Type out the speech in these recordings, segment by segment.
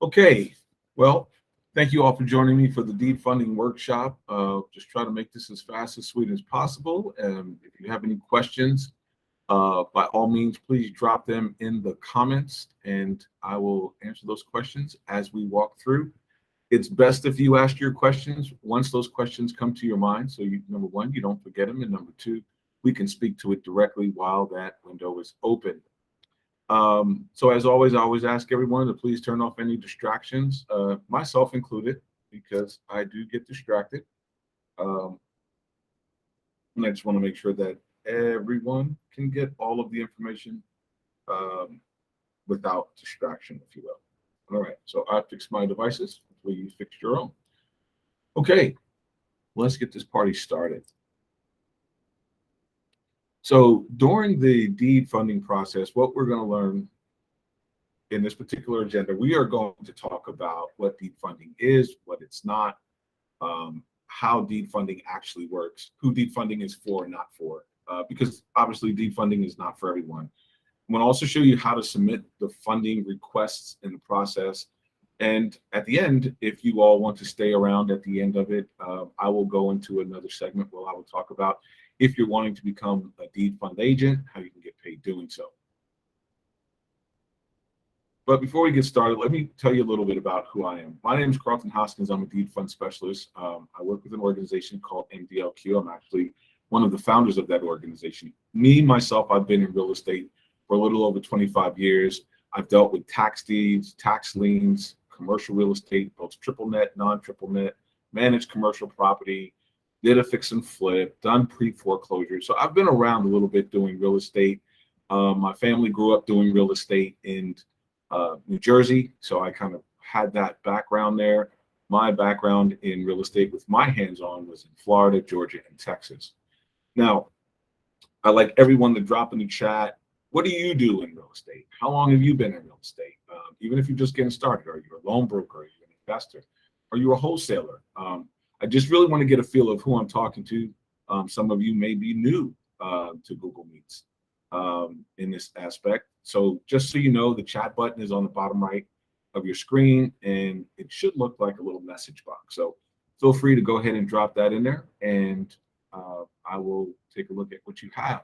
Okay, well, thank you all for joining me for the deed funding workshop. Just try to make this as fast as sweet as possible. If you have any questions, by all means, please drop them in the comments and I will answer those questions as we walk through. It's best if you ask your questions once those questions come to your mind. So you, number one, you don't forget them. And number two, we can speak to it directly while that window is open. So as always, I always ask everyone to please turn off any distractions, myself included, because I do get distracted. Um, and I just want to make sure that everyone can get all of the information um, without distraction, if you will. All right, so I fixed my devices. Please fix your own. Okay, let's get this party started. So during the deed funding process, what we're going to learn in this particular agenda, we are going to talk about what deed funding is, what it's not, how deed funding actually works, who deed funding is for and not for, because obviously deed funding is not for everyone. I'm going to also show you how to submit the funding requests in the process. And at the end, if you all want to stay around at the end of it, I will go into another segment where I will talk about if you're wanting to become a deed fund agent, how you can get paid doing so. But before we get started, let me tell you a little bit about who I am. My name is Carlton Hoskins. I'm a deed fund specialist. I work with an organization called MDLQ. I'm actually one of the founders of that organization. Myself, I've been in real estate for a little over 25 years. I've dealt with tax deeds, tax liens, commercial real estate, both triple net, non-triple net, managed commercial property, did a fix and flip, done pre-foreclosure. So I've been around a little bit doing real estate. My family grew up doing real estate in New Jersey, so I kind of had that background there. My background in real estate with my hands on was in Florida, Georgia, and Texas. Now, I like everyone to drop in the chat. What do you do in real estate? How long have you been in real estate? Even if you're just getting started, are you a loan broker? Are you an investor? Are you a wholesaler? I just really want to get a feel of who I'm talking to. Some of you may be new to Google Meets in this aspect. So just so you know, the chat button is on the bottom right of your screen, and it should look like a little message box. So feel free to go ahead and drop that in there, and I will take a look at what you have.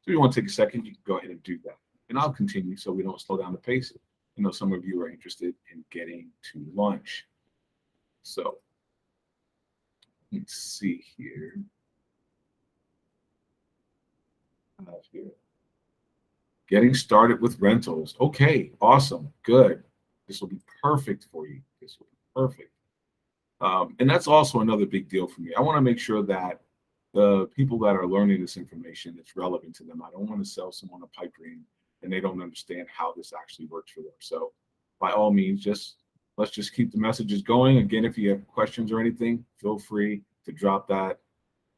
So if you want to take a second, you can go ahead and do that. And I'll continue so we don't slow down the pace. I know some of you are interested in getting to lunch. So let's see here. Here. Getting started with rentals. Okay, awesome, good. This will be perfect for you. This will be perfect. And that's also another big deal for me. I want to make sure that the people that are learning this information, it's relevant to them. I don't want to sell someone a pipe dream and they don't understand how this actually works for them. So by all means, let's just keep the messages going. Again, if you have questions or anything, feel free to drop that.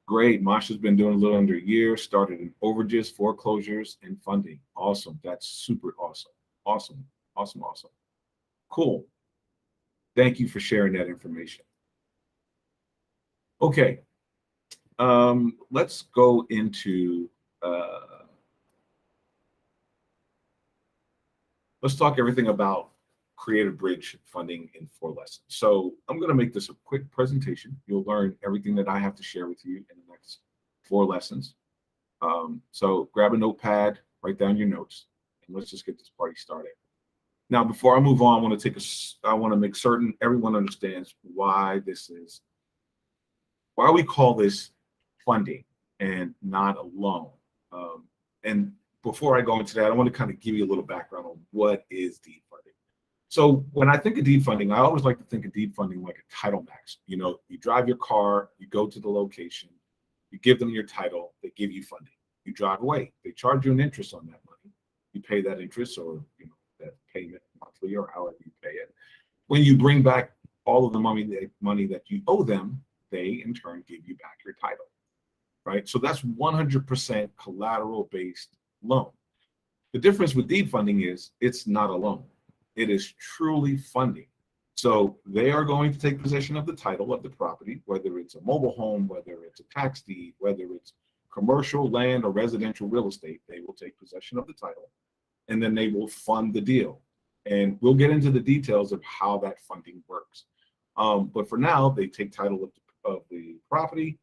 Great. Masha's been doing a little under a year, started in overages, foreclosures, and funding. Awesome. That's super awesome. Awesome. Awesome. Awesome. Cool. Thank you for sharing that information. Okay. Let's go into, let's talk everything about Creative Bridge funding in 4 lessons. So I'm going to make this a quick presentation. You'll learn everything that I have to share with you in the next 4 lessons. So grab a notepad, write down your notes, and let's just get this party started. Now, before I move on, I want to make certain everyone understands why we call this funding and not a loan. And before I go into that, I want to kind of give you a little background on what is deed funding. So when I think of deed funding, I always like to think of deed funding like a title max. You know, you drive your car, you go to the location, you give them your title, they give you funding. You drive away, they charge you an interest on that money. You pay that interest or that payment monthly or however you pay it. When you bring back all of the money that you owe them, they in turn give you back your title, right? So that's 100% collateral-based loan. The difference with deed funding is it's not a loan. It is truly funding. So they are going to take possession of the title of the property, whether it's a mobile home, whether it's a tax deed, whether it's commercial land or residential real estate, they will take possession of the title and then they will fund the deal. And we'll get into the details of how that funding works. But for now, they take title of the property,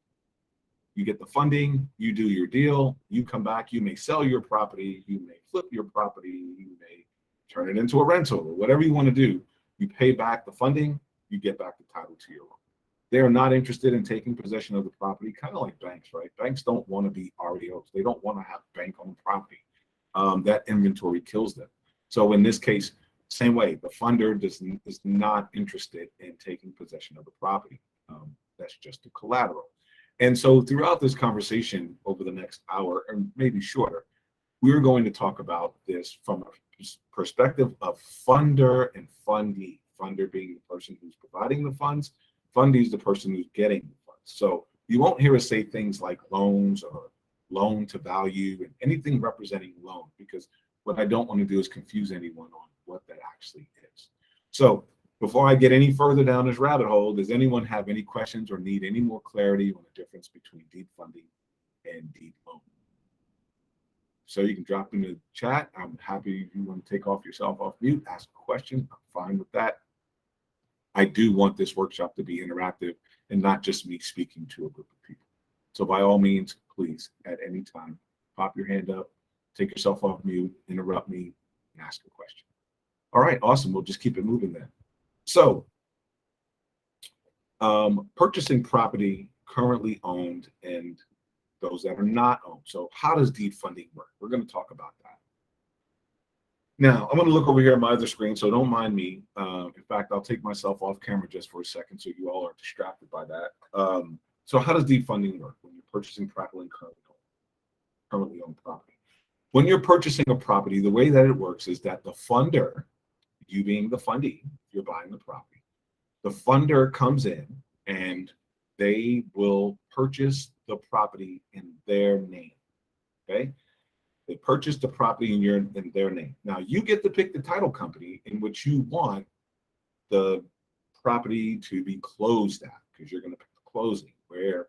you get the funding, you do your deal, you come back, you may sell your property, you may flip your property, you may turn it into a rental or whatever you want to do. You pay back the funding, you get back the title to your loan. They are not interested in taking possession of the property, kind of like banks, right? Banks don't want to be REOs. They don't want to have bank-owned property. That inventory kills them. So in this case, same way, the funder is not interested in taking possession of the property. That's just the collateral. And so throughout this conversation over the next hour, or maybe shorter, we're going to talk about this from a perspective of funder and fundee. Funder being the person who's providing the funds, fundee is the person who's getting the funds. So you won't hear us say things like loans or loan to value and anything representing loan, because what I don't want to do is confuse anyone on what that actually is. So before I get any further down this rabbit hole, does anyone have any questions or need any more clarity on the difference between deed funding and deed loan? So you can drop in the chat. I'm happy if you want to take yourself off mute, ask a question. I'm fine with that. I do want this workshop to be interactive and not just me speaking to a group of people. So by all means, please, at any time, pop your hand up, take yourself off mute, interrupt me, and ask a question. All right, awesome. We'll just keep it moving then. So purchasing property currently owned and those that are not owned. So how does deed funding work? We're going to talk about that. Now, I'm going to look over here at my other screen, so don't mind me. In fact, I'll take myself off camera just for a second so you all aren't distracted by that. So how does deed funding work when you're purchasing property and currently owned property? When you're purchasing a property, the way that it works is that the funder, you being the fundee, you're buying the property, the funder comes in and they will purchase the property in their name. Okay, they purchase the property in their name. Now you get to pick the title company in which you want the property to be closed at, because you're going to pick the closing where,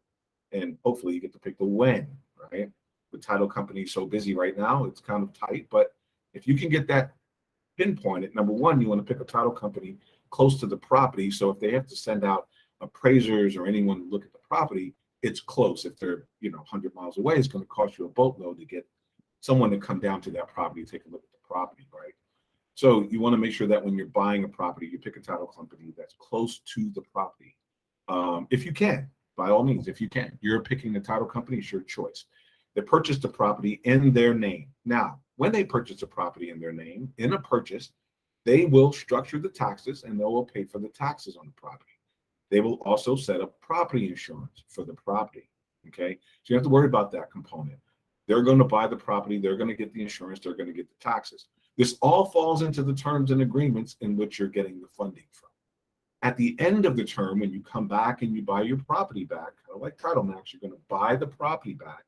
and hopefully you get to pick the when, right? The title company is so busy right now, it's kind of tight, but if you can get that pinpointed, number one, you want to pick a title company close to the property. So if they have to send out appraisers or anyone to look at the property, it's close. If they're 100 miles away, it's going to cost you a boatload to get someone to come down to that property, take a look at the property, right? So you want to make sure that when you're buying a property, you pick a title company that's close to the property. If you can, by all means, if you can, you're picking the title company, it's your choice. They purchase the property in their name. Now, when they purchase a property in their name, in a purchase, they will structure the taxes and they will pay for the taxes on the property. They will also set up property insurance for the property. Okay, so you have to worry about that component. They're going to buy the property, they're going to get the insurance, they're going to get the taxes. This all falls into the terms and agreements in which you're getting the funding from. At the end of the term, when you come back and you buy your property back, kind of like Title Max, you're going to buy the property back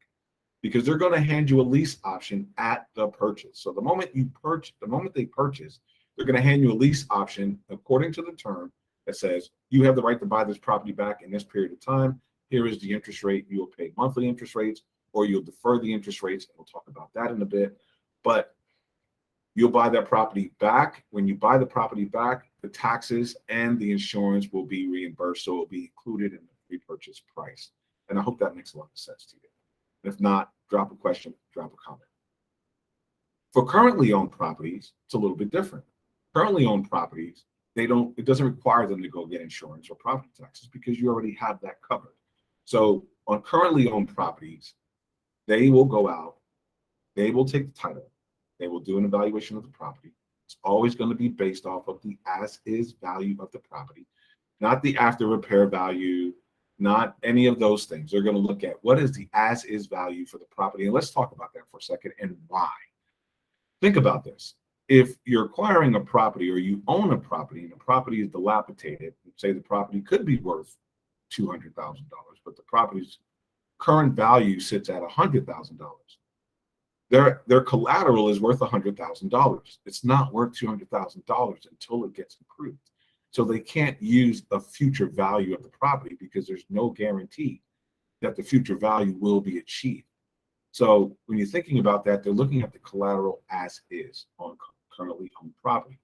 because they're going to hand you a lease option at the purchase. So the moment they purchase, they're going to hand you a lease option according to the term that says you have the right to buy this property back in this period of time. Here is the interest rate. You will pay monthly interest rates, or you'll defer the interest rates. And we'll talk about that in a bit. But you'll buy that property back. When you buy the property back, the taxes and the insurance will be reimbursed. So it will be included in the repurchase price. And I hope that makes a lot of sense to you. If not, drop a question, drop a comment. For currently owned properties, it's a little bit different. Currently owned properties, it doesn't require them to go get insurance or property taxes because you already have that covered. So on currently owned properties, they will go out, they will take the title, they will do an evaluation of the property. It's always going to be based off of the as-is value of the property, not the after repair value, not any of those things. They're going to look at what is the as-is value for the property. And let's talk about that for a second and why. Think about this. If you're acquiring a property or you own a property and the property is dilapidated, say the property could be worth $200,000, but the property's current value sits at $100,000. Their collateral is worth $100,000. It's not worth $200,000 until it gets improved. So they can't use a future value of the property because there's no guarantee that the future value will be achieved. So when you're thinking about that, they're looking at the collateral as is on currently owned property.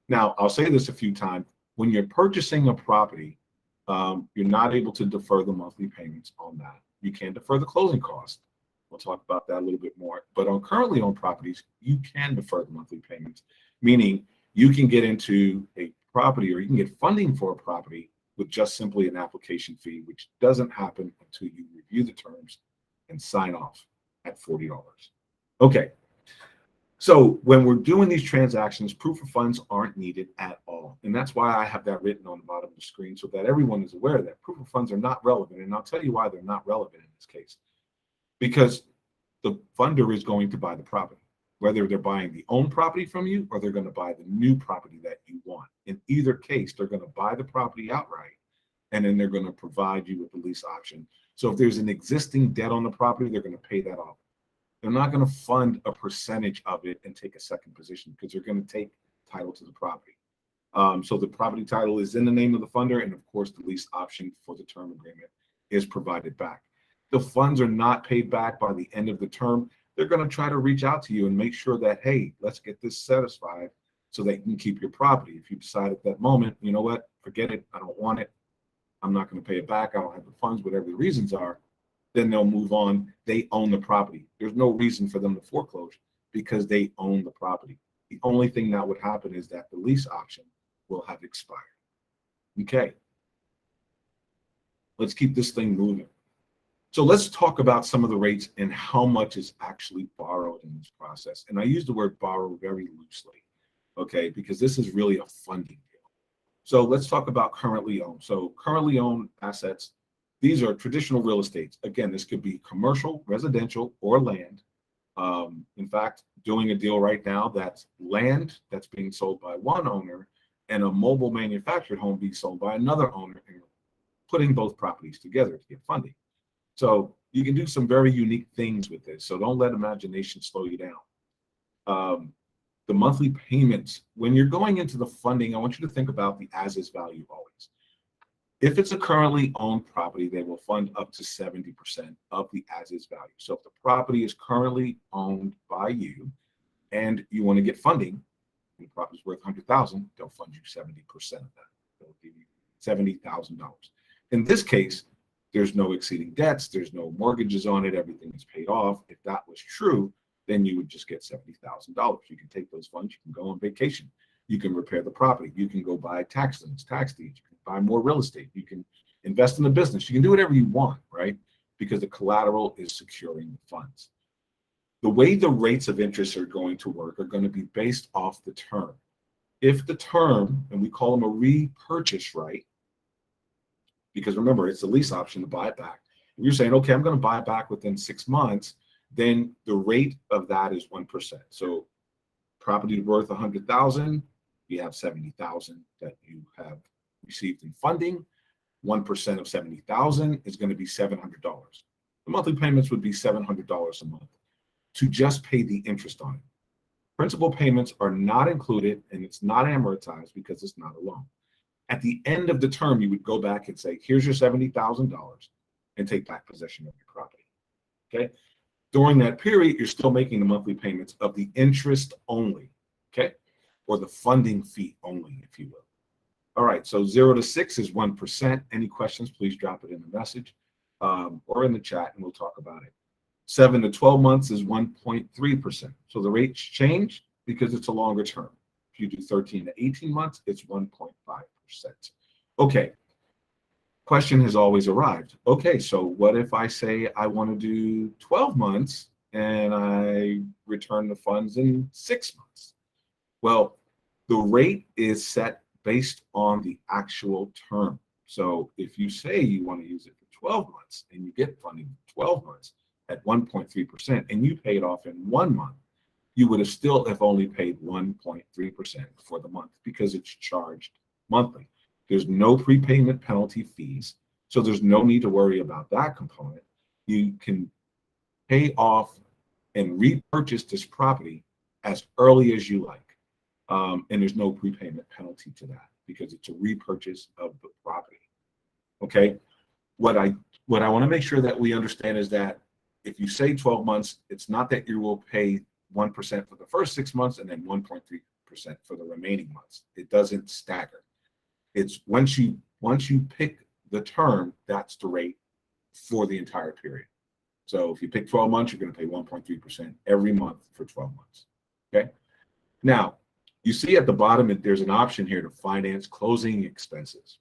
Now, I'll say this a few times. When you're purchasing a property, you're not able to defer the monthly payments on that. You can defer the closing costs. We'll talk about that a little bit more. But on currently owned properties, you can defer the monthly payments, meaning you can get into a property or you can get funding for a property with just simply an application fee, which doesn't happen until you review the terms and sign off at $40. Okay, so when we're doing these transactions, proof of funds aren't needed at all. And that's why I have that written on the bottom of the screen so that everyone is aware that proof of funds are not relevant. And I'll tell you why they're not relevant in this case. Because the funder is going to buy the property, whether they're buying the owned property from you or they're going to buy the new property that you want. In either case, they're going to buy the property outright, and then they're going to provide you with the lease option. So if there's an existing debt on the property, they're going to pay that off. They're not going to fund a percentage of it and take a second position because they're going to take title to the property. So the property title is in the name of the funder, and of course, the lease option for the term agreement is provided back. The funds are not paid back by the end of the term. They're going to try to reach out to you and make sure that, hey, let's get this satisfied so that you can keep your property. If you decide at that moment, you know what, forget it, I don't want it, I'm not going to pay it back, I don't have the funds, whatever the reasons are, then they'll move on. They own the property. There's no reason for them to foreclose because they own the property. The only thing that would happen is that the lease option will have expired. Okay, let's keep this thing moving. So let's talk about some of the rates and how much is actually borrowed in this process. And I use the word borrow very loosely, okay, because this is really a funding deal. So let's talk about currently owned. So currently owned assets, these are traditional real estates. Again, this could be commercial, residential, or land. In fact, doing a deal right now that's land that's being sold by one owner and a mobile manufactured home being sold by another owner, and putting both properties together to get funding. So you can do some very unique things with this. So don't let imagination slow you down. The monthly payments, when you're going into the funding, I want you to think about the as-is value always. If it's a currently owned property, they will fund up to 70% of the as-is value. So if the property is currently owned by you and you want to get funding, and the property is worth $100,000, they'll fund you 70% of that. They'll give you $70,000. In this case, there's no exceeding debts, there's no mortgages on it, everything is paid off. If that was true, then you would just get $70,000. You can take those funds, you can go on vacation, you can repair the property, you can go buy tax liens, tax deeds, you can buy more real estate, you can invest in a business, you can do whatever you want, right? Because the collateral is securing the funds. The way the rates of interest are going to work are going to be based off the term. If the term, and we call them a repurchase right, because remember, it's a lease option to buy it back. If you're saying, okay, I'm going to buy it back within 6 months, then the rate of that is 1%. So property worth 100,000, you have 70,000 that you have received in funding. 1% of 70,000 is going to be $700. The monthly payments would be $700 a month to just pay the interest on it. Principal payments are not included, and it's not amortized because it's not a loan. At the end of the term, you would go back and say, here's your $70,000 and take back possession of your property. Okay. During that period, you're still making the monthly payments of the interest only. Okay. Or the funding fee only, if you will. All right. So 0 to 6 is 1%. Any questions, please drop it in the message or in the chat and we'll talk about it. 7 to 12 months is 1.3%. So the rates change because it's a longer term. If you do 13 to 18 months, it's 1.5%. Okay. Question has always arrived. Okay, so what if I say I want to do 12 months and I return the funds in 6 months? Well, the rate is set based on the actual term. So if you say you want to use it for 12 months and you get funding for 12 months at 1.3% and you pay it off in 1 month, you would have still have only paid 1.3% for the month because it's charged monthly. There's no prepayment penalty fees, so there's no need to worry about that component. You can pay off and repurchase this property as early as you like. And there's no prepayment penalty to that because it's a repurchase of the property. Okay. What I want to make sure that we understand is that if you say 12 months, it's not that you will pay 1% for the first 6 months and then 1.3 for the remaining months. It doesn't stagger. It's once you pick the term, that's the rate for the entire period. So if you pick 12 months, you're going to pay 1.3% every month for 12 months. Okay. Now, you see at the bottom, there's an option here to finance closing expenses.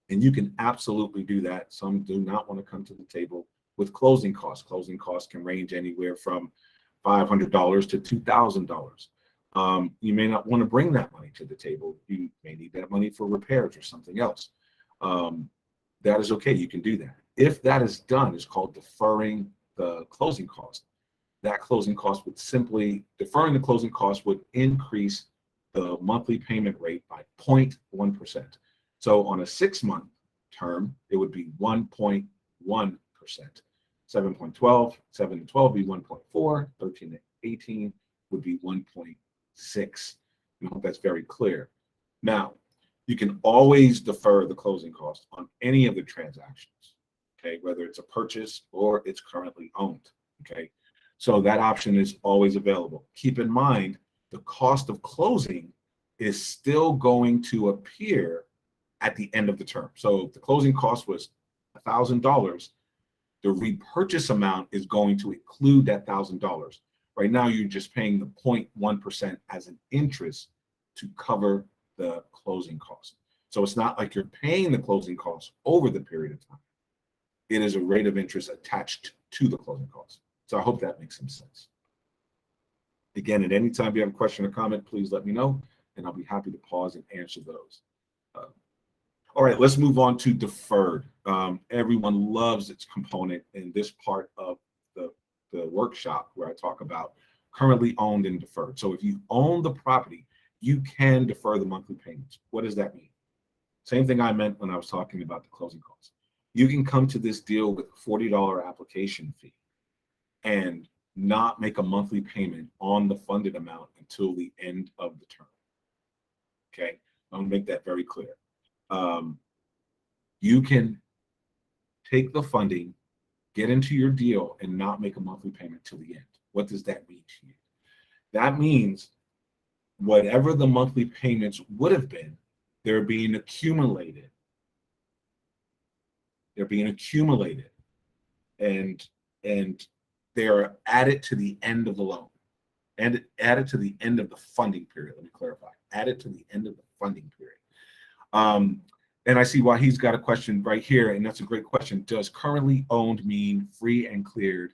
And you can absolutely do that. Some do not want to come to the table with closing costs. Closing costs can range anywhere from $500 to $2,000. You may not want to bring that money to the table. You may need that money for repairs or something else. That is okay. You can do that. If that is done, it's called deferring the closing cost. That closing cost would simply, deferring the closing cost would increase the monthly payment rate by 0.1%. So on a 6-month term, it would be 1.1%. 7.12, 7 to 12 would be 1.4, 13 to 18 would be 1.6. I hope that's very clear. Now, you can always defer the closing cost on any of the transactions, okay, whether it's a purchase or it's currently owned, okay? So that option is always available. Keep in mind, the cost of closing is still going to appear at the end of the term. So if the closing cost was $1,000, the repurchase amount is going to include that $1,000. Right now, you're just paying the 0.1% as an interest to cover the closing cost. So it's not like you're paying the closing costs over the period of time. It is a rate of interest attached to the closing cost. So I hope that makes some sense. Again, at any time you have a question or comment, please let me know, and I'll be happy to pause and answer those. All right, let's move on to deferred. Everyone loves its component in this part of the workshop where I talk about currently owned and deferred. So if you own the property, you can defer the monthly payments. What does that mean? Same thing I meant when I was talking about the closing costs. You can come to this deal with a $40 application fee and not make a monthly payment on the funded amount until the end of the term. Okay, I'm gonna make that very clear. You can take the funding, get into your deal, and not make a monthly payment till the end. What does that mean to you? That means whatever the monthly payments would have been, they're being accumulated. They're being accumulated, and they are added to the end of the loan, and added to the end of the funding period. Let me clarify. Added to the end of the funding period. And I see why he's got a question right here, and that's a great question. Does currently owned mean free and cleared,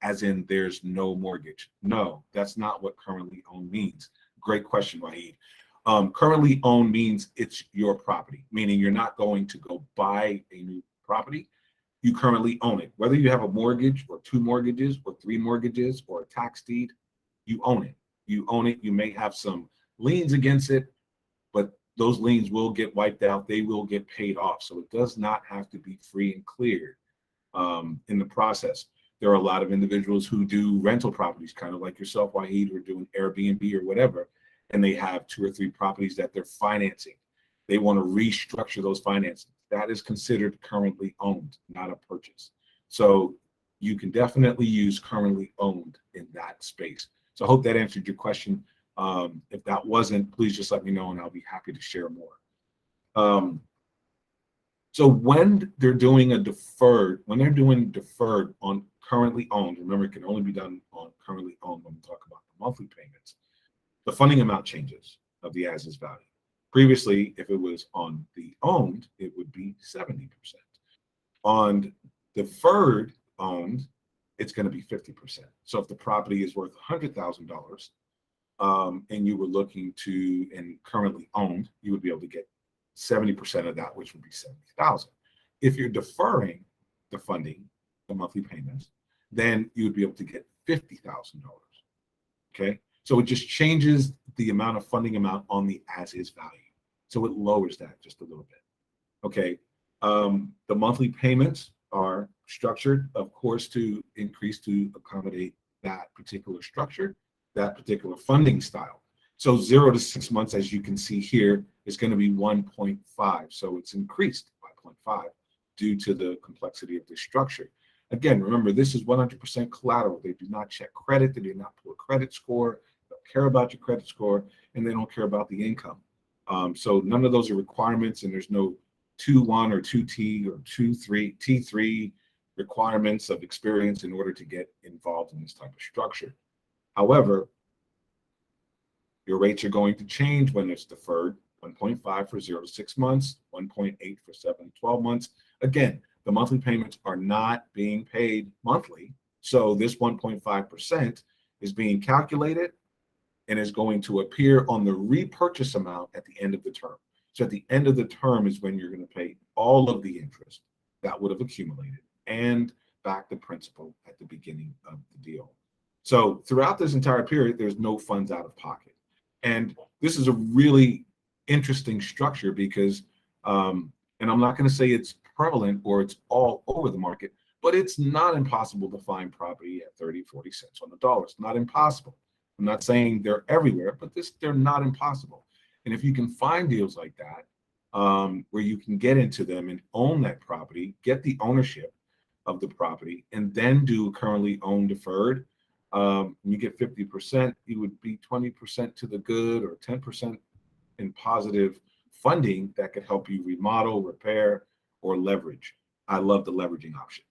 as in there's no mortgage? No, that's not what currently owned means. Great question, Wahid. Currently owned means it's your property, meaning you're not going to go buy a new property. You currently own it. Whether you have a mortgage or 2 mortgages or 3 mortgages or a tax deed, you own it. You own it. You may have some liens against it, but those liens will get wiped out. They will get paid off. So it does not have to be free and cleared in the process. There are a lot of individuals who do rental properties, kind of like yourself, Wahid, who are doing Airbnb or whatever, and they have 2 or 3 properties that they're financing. They want to restructure those finances. That is considered currently owned, not a purchase. So you can definitely use currently owned in that space. So I hope that answered your question. If that wasn't, please just let me know and I'll be happy to share more. So when they're doing a deferred, when they're doing deferred on currently owned, remember it can only be done on currently owned when we talk about the monthly payments, the funding amount changes of the as-is value. Previously, if it was on the owned, it would be 70%. On deferred owned, it's going to be 50%. So if the property is worth $100,000, and you were looking to, and currently owned, you would be able to get 70% of that, which would be $70,000. If you're deferring the funding, the monthly payments, then you would be able to get $50,000. Okay, so it just changes the amount of funding amount on the as-is value. So it lowers that just a little bit. Okay, the monthly payments are structured, of course, to increase to accommodate that particular structure, that particular funding style. So 0 to 6 months, as you can see here, is going to be 1.5. So it's increased by 0.5 due to the complexity of the structure. Again, remember, this is 100% collateral. They do not check credit. They do not pull a credit score. The care about your credit score, and they don't care about the income. So none of those are requirements, and there's no 2-1 or 2T or 2-3 T3 requirements of experience in order to get involved in this type of structure. However, your rates are going to change when it's deferred. 1.5 for 0 to 6 months, 1.8 for 7 to 12 months. Again, the monthly payments are not being paid monthly. So this 1.5% is being calculated and is going to appear on the repurchase amount at the end of the term. So at the end of the term is when you're going to pay all of the interest that would have accumulated and back the principal at the beginning of the deal. So throughout this entire period, there's no funds out of pocket. And this is a really interesting structure because, and I'm not going to say it's prevalent or it's all over the market, but it's not impossible to find property at 30, 40 cents on the dollar. It's not impossible. I'm not saying they're everywhere, but they're not impossible. And if you can find deals like that, where you can get into them and own that property, get the ownership of the property, and then do currently owned deferred, you get 50%, you would be 20% to the good or 10% in positive funding that could help you remodel, repair, or leverage. I love the leveraging option.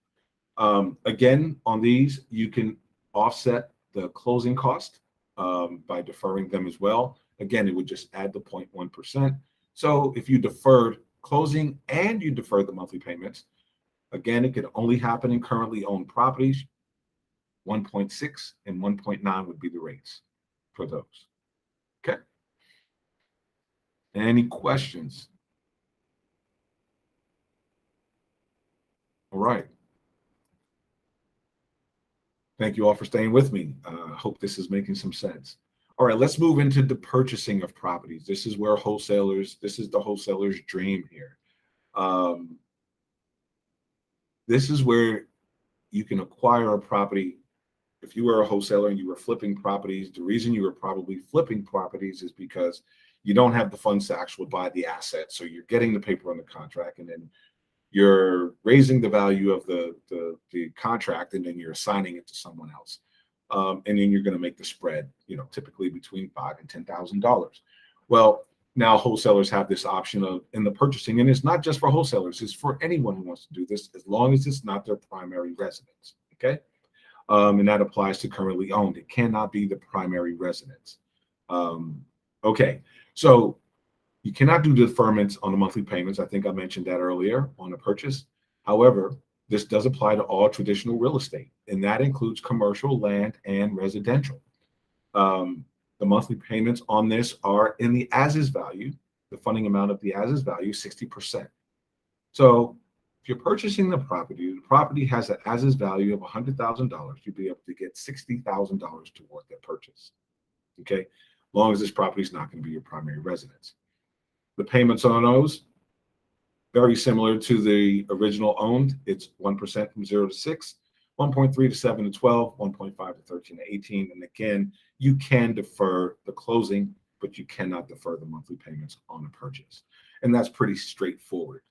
Again, on these, you can offset the closing cost by deferring them as well. Again, it would just add the 0.1%. So if you deferred closing and you deferred the monthly payments, again, it could only happen in currently owned properties. 1.6 and 1.9 would be the rates for those. Okay. Any questions? All right. Thank you all for staying with me. Hope this is making some sense. All right, let's move into the purchasing of properties. This is where this is the wholesaler's dream here. This is where you can acquire a property. If you were a wholesaler and you were flipping properties, the reason you were probably flipping properties is because you don't have the funds to actually buy the asset. So you're getting the paper on the contract, and then you're raising the value of the contract, and then you're assigning it to someone else. And then you're going to make the spread, typically between $5,000 and $10,000. Well, now wholesalers have this option of in the purchasing, and it's not just for wholesalers; it's for anyone who wants to do this, as long as it's not their primary residence. Okay, and that applies to currently owned. It cannot be the primary residence. Okay, so you cannot do deferments on the monthly payments. I think I mentioned that earlier on a purchase. However, this does apply to all traditional real estate, and that includes commercial, land, and residential. The monthly payments on this are in the as-is value, the funding amount of the as-is value, 60%. So if you're purchasing the property has an as-is value of $100,000, you'll be able to get $60,000 toward that purchase. Okay, as long as this property is not going to be your primary residence. The payments on those, very similar to the original owned. It's 1% from 0 to 6, 1.3 to 7 to 12, 1.5 to 13 to 18. And again, you can defer the closing, but you cannot defer the monthly payments on a purchase. And that's pretty straightforward.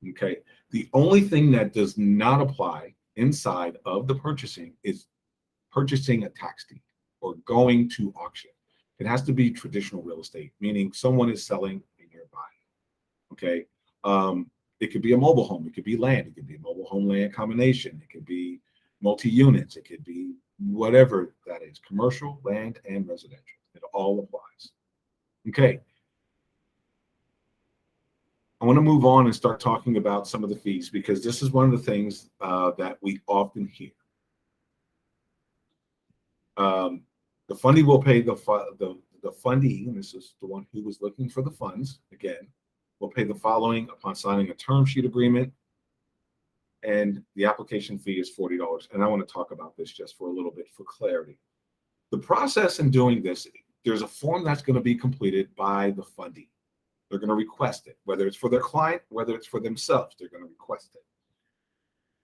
Okay. The only thing that does not apply inside of the purchasing is purchasing a tax deed or going to auction. It has to be traditional real estate, meaning someone is selling and you're buying. Okay. It could be a mobile home. It could be land. It could be a mobile home land combination. It could be multi-units. It could be whatever that is, commercial, land, and residential. It all applies. Okay. I want to move on and start talking about some of the fees, because this is one of the things that we often hear. The fundee will pay the fundee, and this is the one who was looking for the funds, again, will pay the following upon signing a term sheet agreement, and the application fee is $40. And I want to talk about this just for a little bit for clarity. The process in doing this, there's a form that's going to be completed by the fundee. They're going to request it, whether it's for their client, whether it's for themselves, they're going to request it.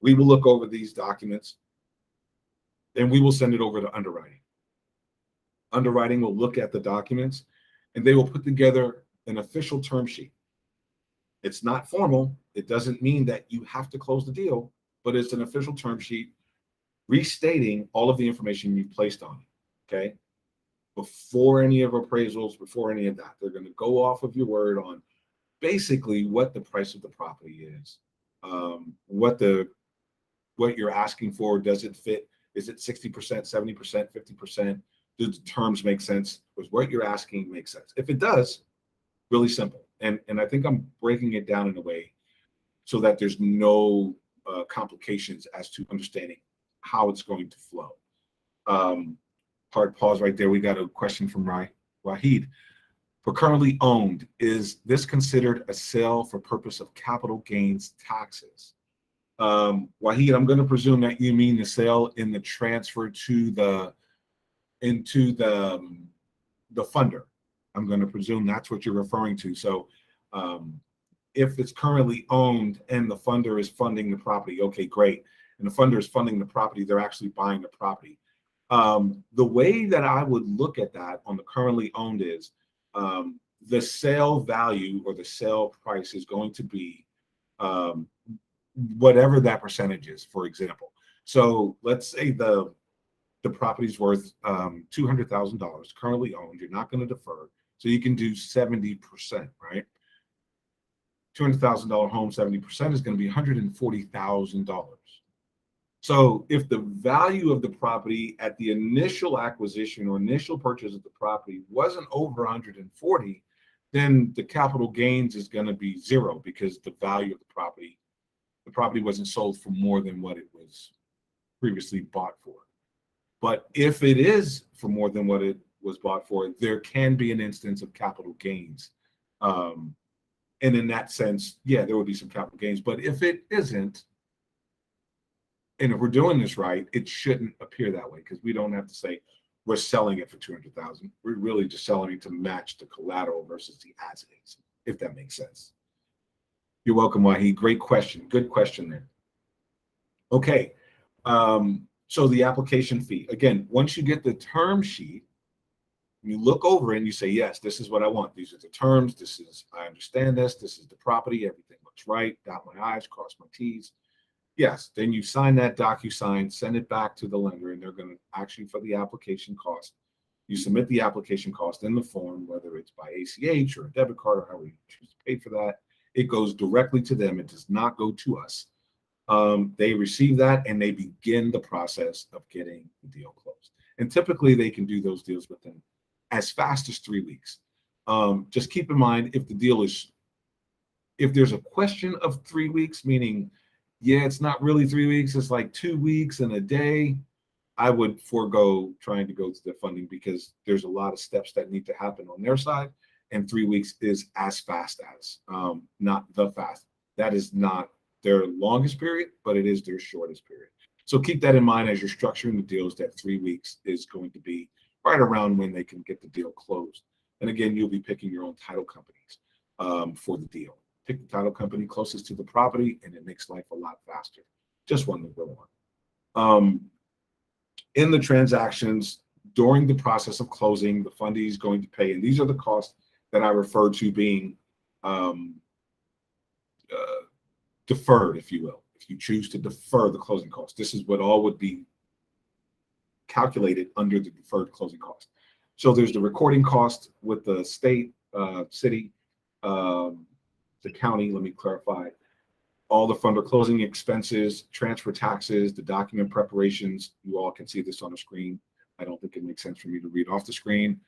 We will look over these documents and we will send it over to underwriting. Underwriting will look at the documents and they will put together an official term sheet. It's not formal. It doesn't mean that you have to close the deal, but it's an official term sheet restating all of the information you've placed on it. Okay. before any of appraisals, before any of that. They're going to go off of your word on basically what the price of the property is, what you're asking for. Does it fit? Is it 60%, 70%, 50%? Do the terms make sense? Does what you're asking make sense? If it does, really simple. And I think I'm breaking it down in a way so that there's no complications as to understanding how it's going to flow. Hard pause right there. We got a question from Wahid. For currently owned, is this considered a sale for purpose of capital gains taxes? Wahid, I'm going to presume that you mean the sale in the transfer to the funder. I'm going to presume that's what you're referring to. So if it's currently owned and the funder is funding the property, okay, great. And the funder is funding the property, they're actually buying the property. The way that I would look at that on the currently owned is the sale value or the sale price is going to be whatever that percentage is, for example. So let's say the property's worth $200,000, currently owned. You're not going to defer, so you can do 70%, right? $200,000 home, 70% is going to be $140,000. So if the value of the property at the initial acquisition or initial purchase of the property wasn't over 140, then the capital gains is going to be zero because the value of the property wasn't sold for more than what it was previously bought for. But if it is for more than what it was bought for, there can be an instance of capital gains. And in that sense, yeah, there would be some capital gains. But if it isn't, and if we're doing this right, it shouldn't appear that way because we don't have to say we're selling it for $200,000. We're really just selling it to match the collateral versus the as is, if that makes sense. You're welcome, Wahi. Great question. Good question there. Okay. So the application fee. Again, once you get the term sheet, you look over it and you say, yes, this is what I want. These are the terms. I understand this. This is the property. Everything looks right. Dot my I's, cross my T's. Yes, then you sign that DocuSign, send it back to the lender, and they're going to actually for the application cost. You submit the application cost in the form, whether it's by ACH or a debit card or however you choose to pay for that. It goes directly to them. It does not go to us. They receive that and they begin the process of getting the deal closed. And typically they can do those deals within as fast as 3 weeks. Just keep in mind if there's a question of 3 weeks, meaning, yeah, it's not really 3 weeks, it's like 2 weeks and a day, I would forego trying to go to the funding because there's a lot of steps that need to happen on their side. And 3 weeks is as fast as, not the fast. That is not their longest period, but it is their shortest period. So keep that in mind as you're structuring the deals, that 3 weeks is going to be right around when they can get the deal closed. And again, you'll be picking your own title companies for the deal. Pick the title company closest to the property and it makes life a lot faster. Just one to go on. In the transactions, during the process of closing, the fundee is going to pay, and these are the costs that I refer to being deferred, if you will. If you choose to defer the closing costs, this is what all would be calculated under the deferred closing cost. So there's the recording cost with the state, city, the county, let me clarify, all the funder closing expenses, transfer taxes, the document preparations. You all can see this on the screen. I don't think it makes sense for me to read off the screen.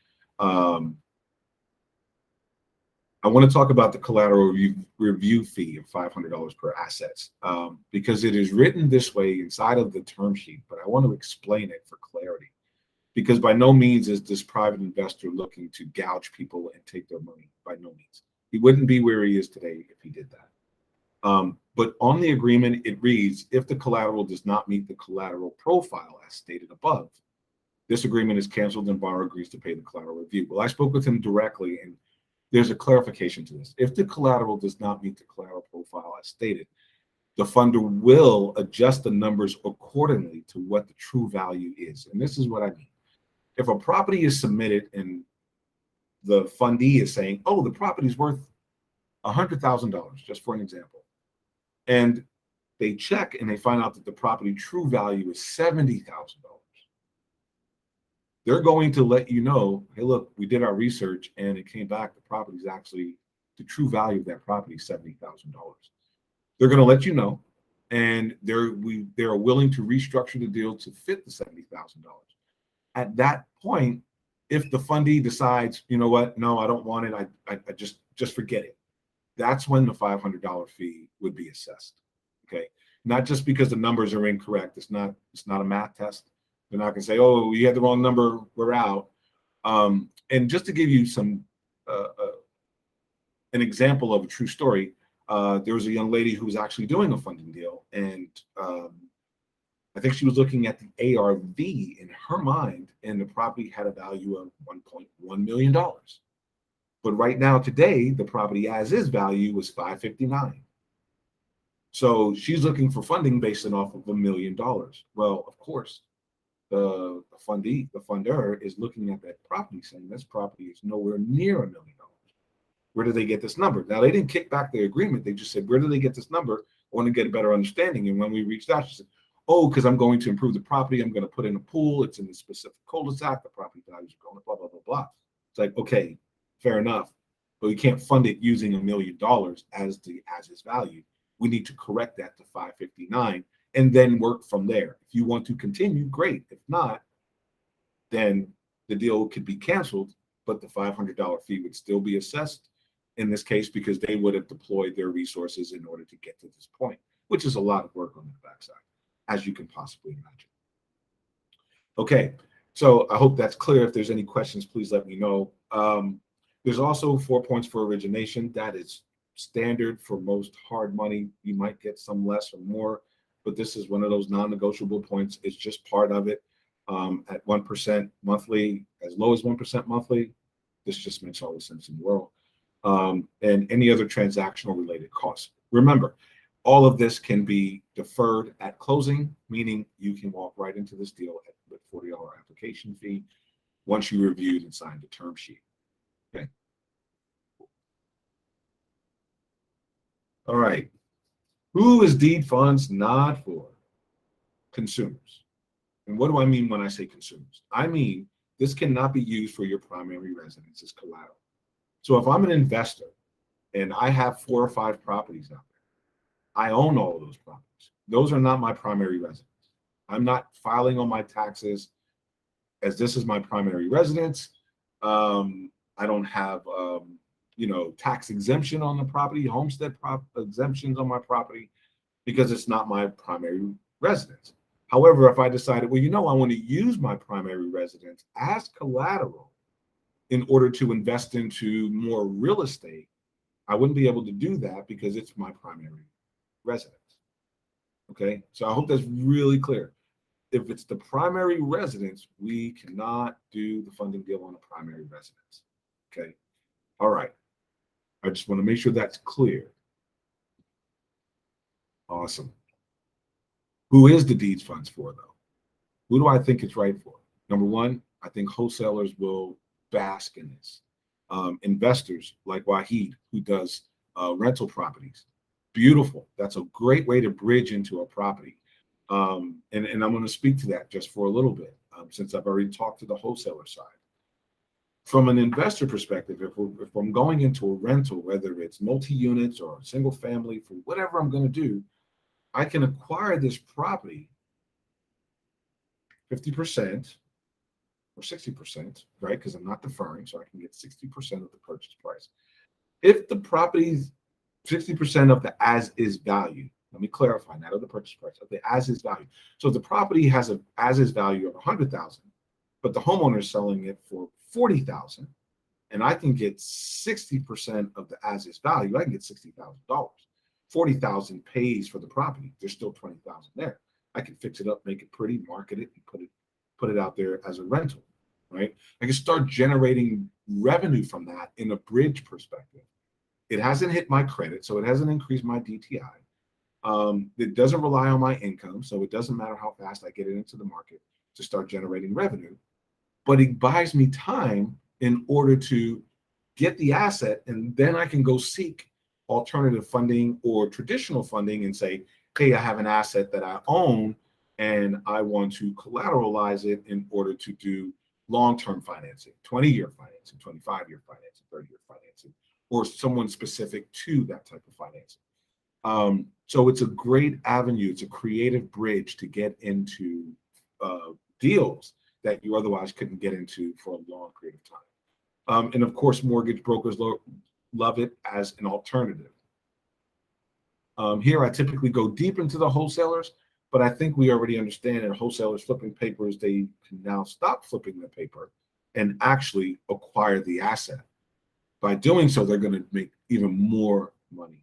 I want to talk about the collateral review fee of $500 per assets because it is written this way inside of the term sheet, but I want to explain it for clarity because by no means is this private investor looking to gouge people and take their money. By no means. He wouldn't be where he is today if he did that. But on the agreement, it reads, if the collateral does not meet the collateral profile as stated above, this agreement is canceled and borrower agrees to pay the collateral review. Well, I spoke with him directly and there's a clarification to this. If the collateral does not meet the collateral profile as stated, the funder will adjust the numbers accordingly to what the true value is. And this is what I mean. If a property is submitted and the fundee is saying, oh, the property is worth $100,000, just for an example, and they check and they find out that the property true value is $70,000, they're going to let you know, hey, look, we did our research and it came back, the property is actually, the true value of that property is $70,000. They're going to let you know, and they're willing to restructure the deal to fit the $70,000. At that point, if the fundee decides, you know what, no, I don't want it, I just forget it. That's when the $500 fee would be assessed. Okay, not just because the numbers are incorrect. It's not a math test. They're not going to say, oh, you had the wrong number, we're out. And just to give you an example of a true story, there was a young lady who was actually doing a funding deal, and I think she was looking at the ARV in her mind, and the property had a value of $1.1 million. But right now, today, the property as is value was $559. So she's looking for funding based off of $1 million. Well, of course, the funder is looking at that property saying this property is nowhere near $1 million. Where did they get this number? Now, they didn't kick back the agreement. They just said, where did they get this number? I want to get a better understanding. And when we reached out, she said, oh, because I'm going to improve the property. I'm going to put in a pool. It's in the specific cul-de-sac. The property values are going blah, blah, blah, blah. It's like, okay, fair enough. But we can't fund it using $1 million as its value. We need to correct that to 559 and then work from there. If you want to continue, great. If not, then the deal could be canceled, but the $500 fee would still be assessed in this case because they would have deployed their resources in order to get to this point, which is a lot of work on the backside, as you can possibly imagine. Okay, so I hope that's clear. If there's any questions, please let me know. There's also 4 points for origination. That is standard for most hard money. You might get some less or more, but this is one of those non-negotiable points. It's just part of it. At 1% monthly, as low as 1% monthly, this just makes all the sense in the world. And any other transactional related costs. Remember, all of this can be deferred at closing, meaning you can walk right into this deal with $40 application fee once you reviewed and signed the term sheet. Okay. All right. Who is Deedfunds not for? Consumers. And what do I mean when I say consumers? I mean, this cannot be used for your primary residence as collateral. So if I'm an investor and I have 4 or 5 properties out there, I own all of those properties. Those are not my primary residence. I'm not filing on my taxes as this is my primary residence. I don't have, tax exemption on the property, homestead exemptions on my property because it's not my primary residence. However, if I decided, I want to use my primary residence as collateral in order to invest into more real estate, I wouldn't be able to do that because it's my primary residence. Okay, so I hope that's really clear. If it's the primary residence, we cannot do the funding deal on a primary residence. Okay, all right. I just want to make sure that's clear. Awesome. Who is the Deedfunds for, though? Who do I think it's right for? Number one, I think wholesalers will bask in this. Investors like Wahid, who does rental properties. Beautiful. That's a great way to bridge into a property. And I'm going to speak to that just for a little bit, since I've already talked to the wholesaler side. From an investor perspective, if I'm going into a rental, whether it's multi-units or single family, for whatever I'm going to do, I can acquire this property 50% or 60%, right? Because I'm not deferring, so I can get 60% of the purchase price. If the property's 60% of the as-is value, let me clarify, not of the purchase price, of the as-is value. So if the property has an as-is value of $100,000, but the homeowner is selling it for $40,000, and I can get 60% of the as-is value, I can get $60,000. $40,000 pays for the property. There's still $20,000 there. I can fix it up, make it pretty, market it, and put it out there as a rental, right? I can start generating revenue from that in a bridge perspective. It hasn't hit my credit, so it hasn't increased my DTI. It doesn't rely on my income, so it doesn't matter how fast I get it into the market to start generating revenue. But it buys me time in order to get the asset, and then I can go seek alternative funding or traditional funding and say, hey, I have an asset that I own and I want to collateralize it in order to do long-term financing, 20-year financing, 25-year financing, 30-year financing, or someone specific to that type of financing. So it's a great avenue. It's a creative bridge to get into deals that you otherwise couldn't get into for a long period of time. And of course, mortgage brokers love it as an alternative. Here, I typically go deep into the wholesalers, but I think we already understand that wholesalers flipping papers, they can now stop flipping the paper and actually acquire the asset. By doing so, they're going to make even more money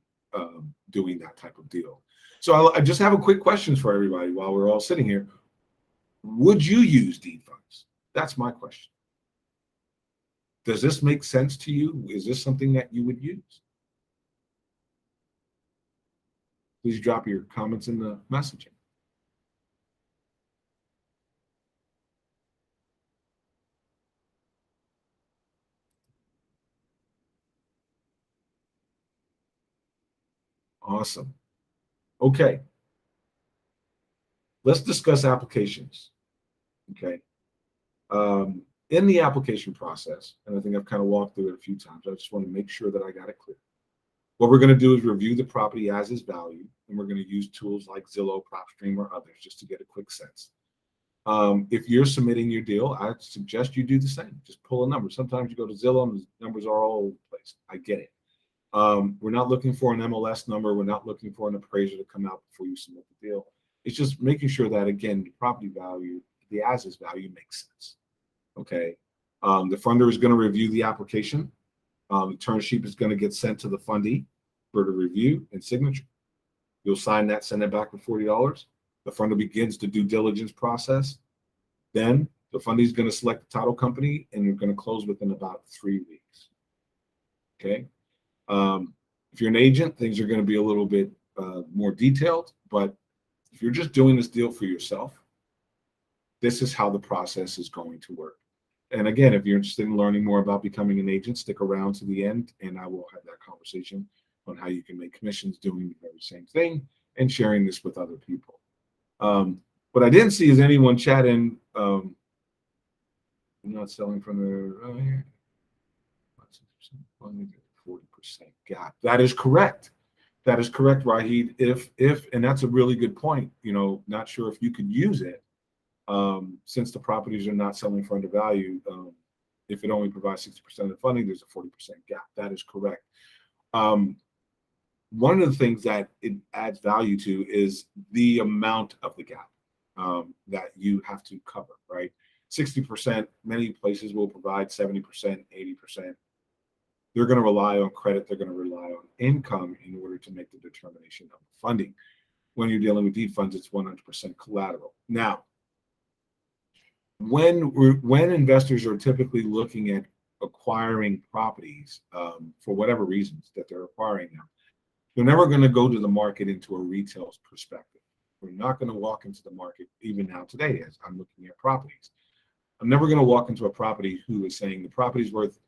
doing that type of deal. So I just have a quick question for everybody while we're all sitting here. Would you use deed funds? That's my question. Does this make sense to you? Is this something that you would use? Please drop your comments in the messaging. Awesome. Okay. Let's discuss applications. Okay. In the application process, and I think I've kind of walked through it a few times, I just want to make sure that I got it clear. What we're going to do is review the property as is value, and we're going to use tools like Zillow, PropStream, or others just to get a quick sense. If you're submitting your deal, I suggest you do the same. Just pull a number. Sometimes you go to Zillow and the numbers are all over the place. I get it. We're not looking for an MLS number. We're not looking for an appraiser to come out before you submit the deal. It's just making sure that, again, the property value, the as-is value makes sense. Okay. The funder is going to review the application. The term sheet is going to get sent to the fundee for the review and signature. You'll sign that, send it back for $40. The funder begins the due diligence process. Then the fundee is going to select the title company, and you're going to close within about 3 weeks. Okay. If you're an agent, things are going to be a little bit more detailed, but if you're just doing this deal for yourself, this is how the process is going to work. And again, if you're interested in learning more about becoming an agent, stick around to the end, and I will have that conversation on how you can make commissions doing the very same thing and sharing this with other people. What I didn't see is anyone chatting. Not selling from the 40% gap. That is correct. That is correct, Rahid. If and that's a really good point. Not sure if you could use it. Since the properties are not selling for undervalue, if it only provides 60% of the funding, there's a 40% gap. That is correct. One of the things that it adds value to is the amount of the gap that you have to cover, right? 60%, many places will provide 70%, 80%. They're going to rely on credit. They're going to rely on income in order to make the determination of the funding. When you're dealing with deed funds, it's 100% collateral. Now, when investors are typically looking at acquiring properties for whatever reasons that they're acquiring them, they're never going to go to the market into a retail perspective. We're not going to walk into the market even now today as I'm looking at properties. I'm never going to walk into a property who is saying the property's worth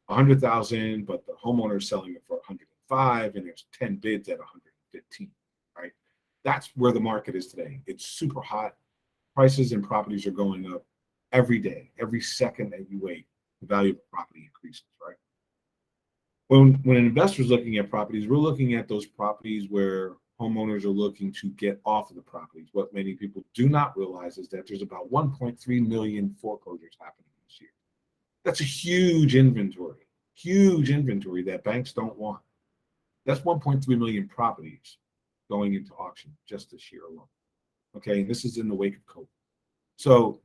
$100,000, but the homeowner is selling it for $105,000, and there's 10 bids at $115,000, right? That's where the market is today. It's super hot. Prices and properties are going up every day. Every second that you wait, the value of the property increases, right? When an investor is looking at properties, we're looking at those properties where homeowners are looking to get off of the properties. What many people do not realize is that there's about 1.3 million foreclosures happening this year. That's a huge inventory that banks don't want. That's 1.3 million properties going into auction just this year alone. Okay, and this is in the wake of COVID. So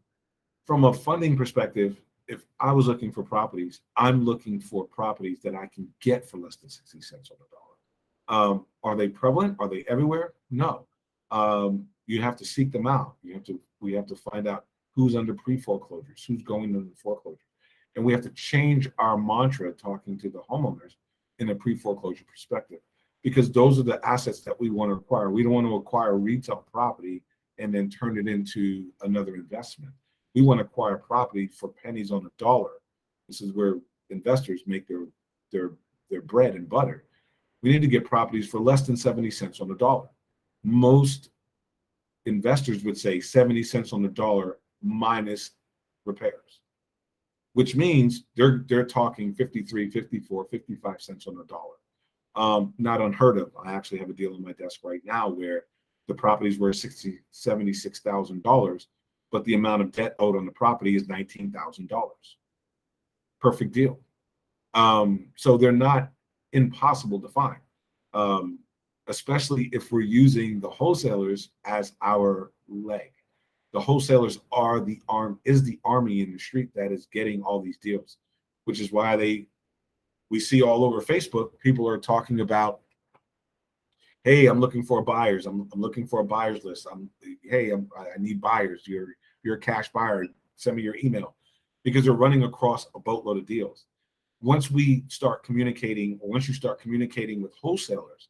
from a funding perspective, if I was looking for properties, I'm looking for properties that I can get for less than 60 cents on the dollar. Are they prevalent? Are they everywhere? No. You have to seek them out. We have to find out who's under pre-foreclosures, who's going into foreclosure. And we have to change our mantra talking to the homeowners in a pre-foreclosure perspective, because those are the assets that we want to acquire. We don't want to acquire retail property and then turn it into another investment. We want to acquire property for pennies on the dollar. This is where investors make their bread and butter. We need to get properties for less than 70 cents on the dollar. Most investors would say 70 cents on the dollar minus repairs. which means they're talking 53, 54, 55 cents on the dollar. Not unheard of. I actually have a deal on my desk right now where the property's worth $76,000, but the amount of debt owed on the property is $19,000. Perfect deal. So they're not impossible to find, especially if we're using the wholesalers as our leg. The wholesalers are the army in the street that is getting all these deals, which is why we see all over Facebook, people are talking about, hey, I'm looking for buyers. I'm looking for a buyer's list. I need buyers. You're a cash buyer. Send me your email, because they're running across a boatload of deals. Once you start communicating with wholesalers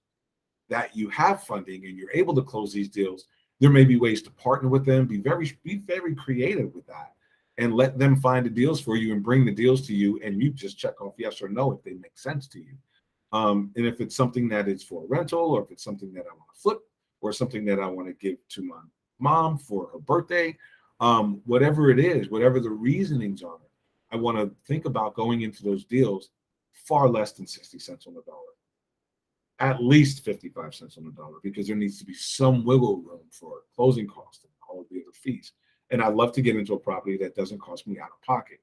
that you have funding and you're able to close these deals, there may be ways to partner with them. Be very creative with that, and let them find the deals for you and bring the deals to you, and you just check off yes or no if they make sense to you. And if it's something that is for a rental, or if it's something that I want to flip, or something that I want to give to my mom for her birthday, whatever it is, whatever the reasonings are, I want to think about going into those deals far less than 60 cents on the dollar, at least 55 cents on the dollar, because there needs to be some wiggle room for closing costs and all of the other fees. And I'd love to get into a property that doesn't cost me out of pocket.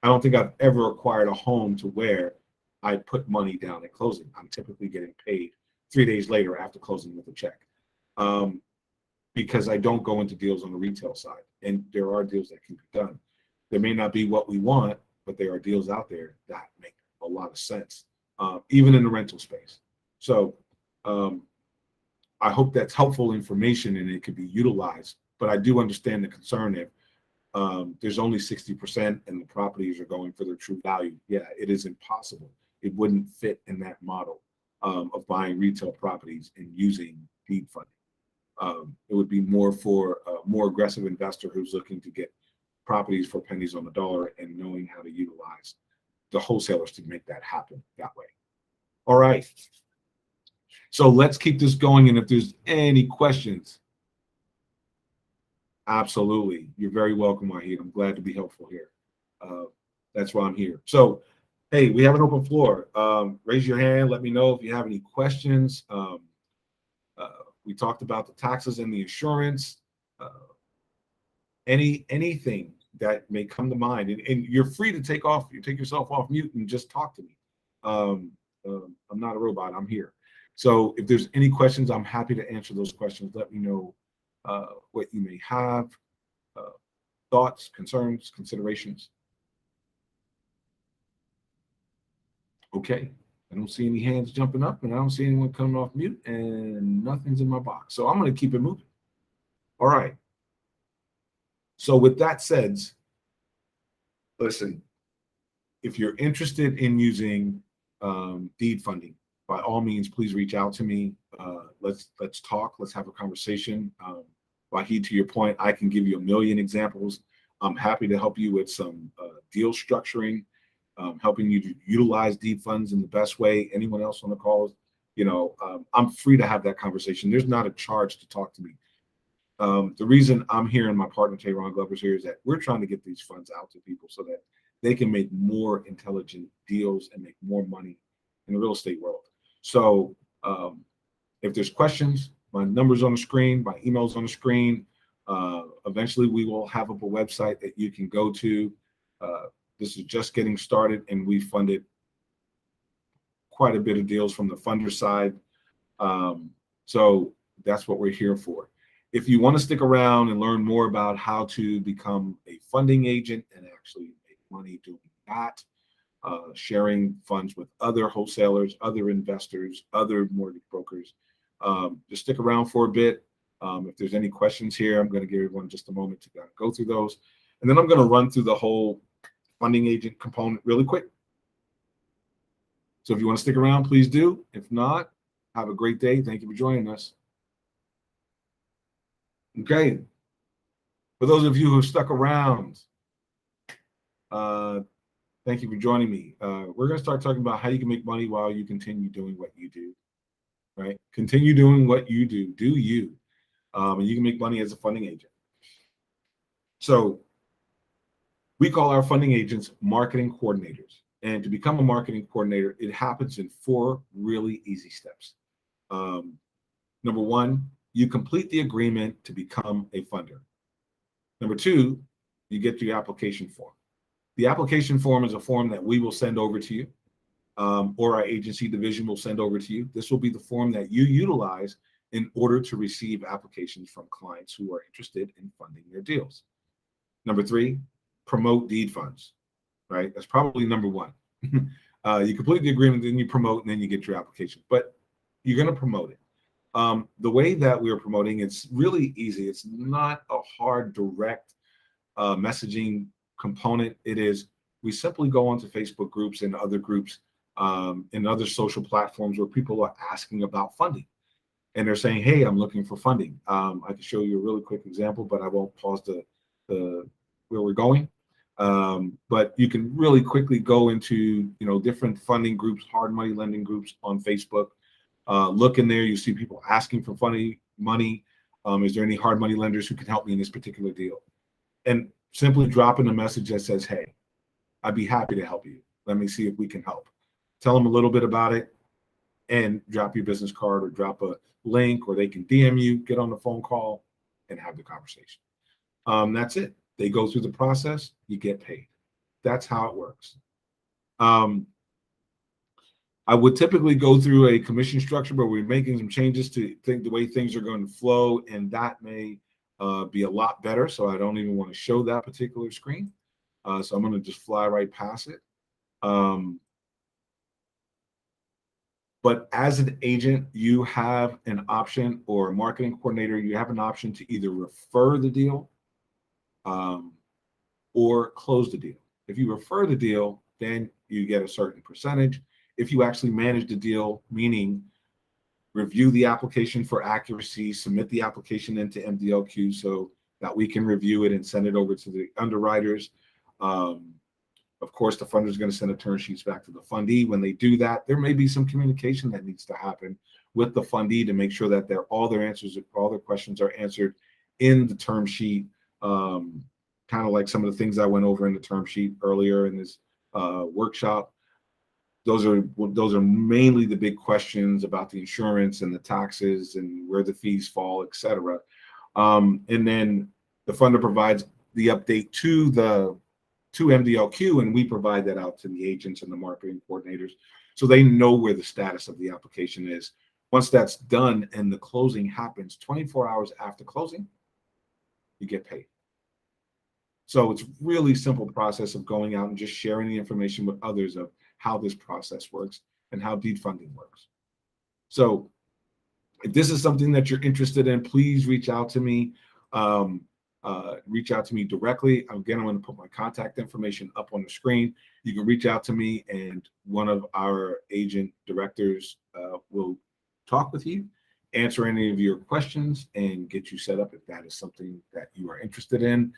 I don't think I've ever acquired a home to where I put money down at closing. I'm typically getting paid 3 days later after closing with a check, because I don't go into deals on the retail side. And there are deals that can be done. There may not be what we want, but there are deals out there that make a lot of sense, even in the rental space. So I hope that's helpful information and it could be utilized. But I do understand the concern if there's only 60% and the properties are going for their true value. Yeah, it is impossible. It wouldn't fit in that model of buying retail properties and using deed funding. It would be more for a more aggressive investor who's looking to get properties for pennies on the dollar and knowing how to utilize the wholesalers to make that happen that way. All right. So let's keep this going. And if there's any questions, absolutely. You're very welcome, Wahid. I'm glad to be helpful here. That's why I'm here. So, hey, we have an open floor. Raise your hand. Let me know if you have any questions. We talked about the taxes and the insurance. Anything that may come to mind, and you're free to take yourself off mute and just talk to me. I'm not a robot. I'm here. So if there's any questions, I'm happy to answer those questions. Let me know what you may have, thoughts, concerns, considerations. Okay, I don't see any hands jumping up, and I don't see anyone coming off mute, and nothing's in my box. So I'm going to keep it moving. All right. So with that said, listen, if you're interested in using deed funding, by all means, please reach out to me. Let's talk. Let's have a conversation. Wahid, to your point, I can give you a million examples. I'm happy to help you with some deal structuring, helping you to utilize deed funds in the best way. Anyone else on the calls, I'm free to have that conversation. There's not a charge to talk to me. The reason I'm here and my partner Tayron Glover's here is that we're trying to get these funds out to people so that they can make more intelligent deals and make more money in the real estate world. So if there's questions, my number's on the screen, my email's on the screen. Eventually we will have up a website that you can go to. This is just getting started, and we funded quite a bit of deals from the funder side. So that's what we're here for. If you want to stick around and learn more about how to become a funding agent and actually make money doing that, sharing funds with other wholesalers, other investors, other mortgage brokers, just stick around for a bit. If there's any questions here, I'm going to give everyone just a moment to go through those. And then I'm going to run through the whole funding agent component really quick. So if you want to stick around, please do. If not, have a great day. Thank you for joining us. Okay. For those of you who have stuck around, thank you for joining me. We're going to start talking about how you can make money while you continue doing what you do, right? Continue doing what you do. Do you. And you can make money as a funding agent. So We call our funding agents marketing coordinators. And to become a marketing coordinator, it happens in 4 really easy steps. Um, Number 1, you complete the agreement to become a funder. Number 2, you get your application form. The application form is a form that we will send over to you, or our agency division will send over to you. This will be the form that you utilize in order to receive applications from clients who are interested in funding their deals. Number 3, promote deed funds, right? That's probably number 1. You complete the agreement, then you promote, and then you get your application. But you're going to promote it. The way that we are promoting, it's really easy. It's not a hard, direct messaging component. It is, we simply go onto Facebook groups and other groups and other social platforms where people are asking about funding. And they're saying, hey, I'm looking for funding. I can show you a really quick example, but I won't pause the where we're going. But you can really quickly go into different funding groups, hard money lending groups on Facebook. Look in there, you see people asking for funding money. Is there any hard money lenders who can help me in this particular deal? And simply dropping a message that says, hey, I'd be happy to help you. Let me see if we can help. Tell them a little bit about it and drop your business card or drop a link, or they can DM you, get on the phone call and have the conversation. That's it. They go through the process, you get paid. That's how it works. I would typically go through a commission structure, but we're making some changes to think the way things are going to flow, and that may be a lot better. So I don't even want to show that particular screen. So I'm going to just fly right past it. But as an agent, you have an option, or a marketing coordinator, you have an option to either refer the deal or close the deal. If you refer the deal, then you get a certain percentage. If you actually manage the deal, meaning review the application for accuracy, submit the application into MDLQ so that we can review it and send it over to the underwriters. Of course, the funder is going to send the term sheets back to the fundee. When they do that, there may be some communication that needs to happen with the fundee to make sure that all their questions are answered in the term sheet. Kind of like some of the things I went over in the term sheet earlier in this workshop. Those are mainly the big questions about the insurance and the taxes and where the fees fall, et cetera. And then the funder provides the update to MDLQ, and we provide that out to the agents and the marketing coordinators so they know where the status of the application is. Once that's done and the closing happens, 24 hours after closing, you get paid. So it's really simple process of going out and just sharing the information with others of how this process works and how deed funding works. So if this is something that you're interested in, please reach out to me. Reach out to me directly. Again, I'm going to put my contact information up on the screen. You can reach out to me, and one of our agent directors will talk with you, answer any of your questions, and get you set up if that is something that you are interested in.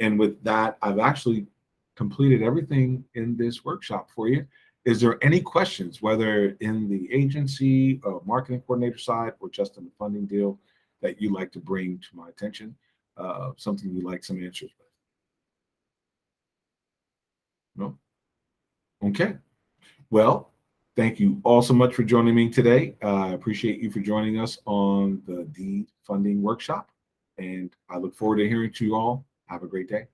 And with that, I've actually completed everything in this workshop for you. Is there any questions, whether in the agency, marketing coordinator side, or just in the funding deal, that you'd like to bring to my attention? Something you'd like some answers with? No? Okay. Well, thank you all so much for joining me today. I appreciate you for joining us on the deed funding workshop, and I look forward to hearing from you all. Have a great day.